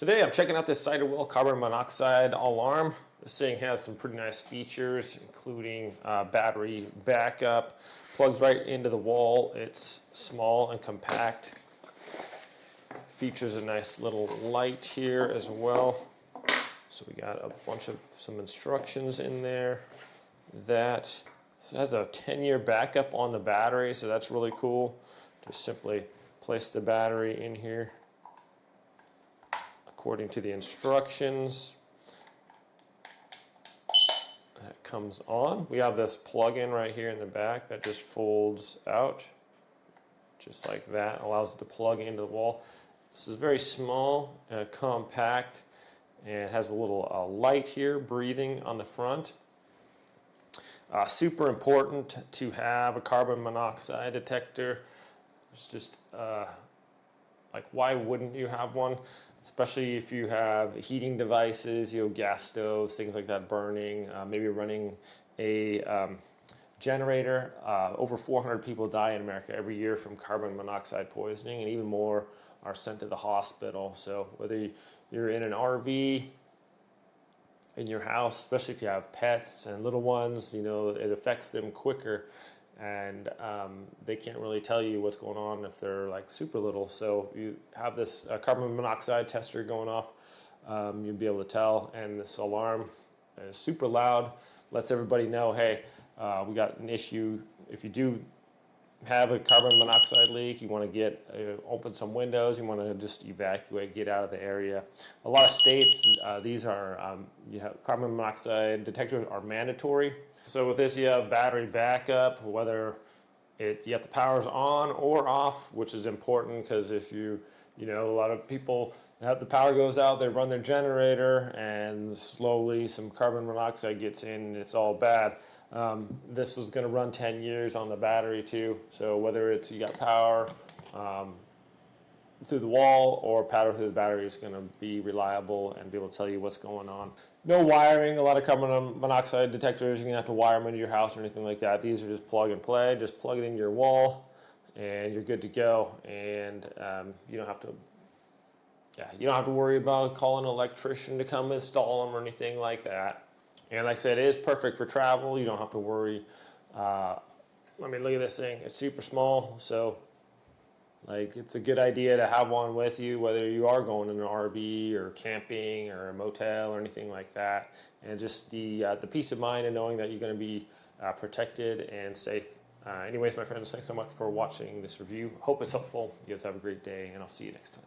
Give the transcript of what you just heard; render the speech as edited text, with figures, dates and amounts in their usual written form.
Today I'm checking out this Siterwell carbon monoxide alarm. This thing has some pretty nice features, including battery backup, plugs right into the wall. It's small and compact. Features a nice little light here as well. So we got a bunch of some instructions in there. That has a 10-year backup on the battery, so that's really cool. Just simply place the battery in here according to the instructions. That comes on. We have this plug-in right here in the back that just folds out, just like that. Allows it to plug into the wall. This is very small, compact, and has a little light here breathing on the front. Super important to have a carbon monoxide detector. It's just like, why wouldn't you have one? Especially if you have heating devices, gas stoves, things like that burning, maybe running a generator. Over 400 people die in America every year from carbon monoxide poisoning, and even more are sent to the hospital. So whether you're in an RV, in your house, especially if you have pets and little ones, it affects them quicker, and they can't really tell you what's going on if they're like super little. So you have this carbon monoxide tester going off, you'll be able to tell, and this alarm is super loud, lets everybody know, hey, we got an issue. If you do have a carbon monoxide leak, you want to open some windows, you want to just evacuate, get out of the area. A lot of states, these are, you have carbon monoxide detectors are mandatory. So with this, you have battery backup, whether you have the powers on or off, which is important, because if a lot of people have the power goes out, they run their generator, and slowly some carbon monoxide gets in, and it's all bad. This is going to run 10 years on the battery too. So whether it's you got power through the wall or power through the battery, is going to be reliable and be able to tell you what's going on. No wiring. A lot of carbon monoxide detectors, you're going to have to wire them into your house or anything like that. These are just plug and play. Just plug it in your wall and you're good to go. And you don't have to worry about calling an electrician to come install them or anything like that. And like I said, it is perfect for travel. You don't have to worry. Look at this thing. It's super small, so it's a good idea to have one with you, whether you are going in an RV or camping or a motel or anything like that. And just the peace of mind and knowing that you're going to be protected and safe. Anyways, my friends, thanks so much for watching this review. Hope it's helpful. You guys have a great day, and I'll see you next time.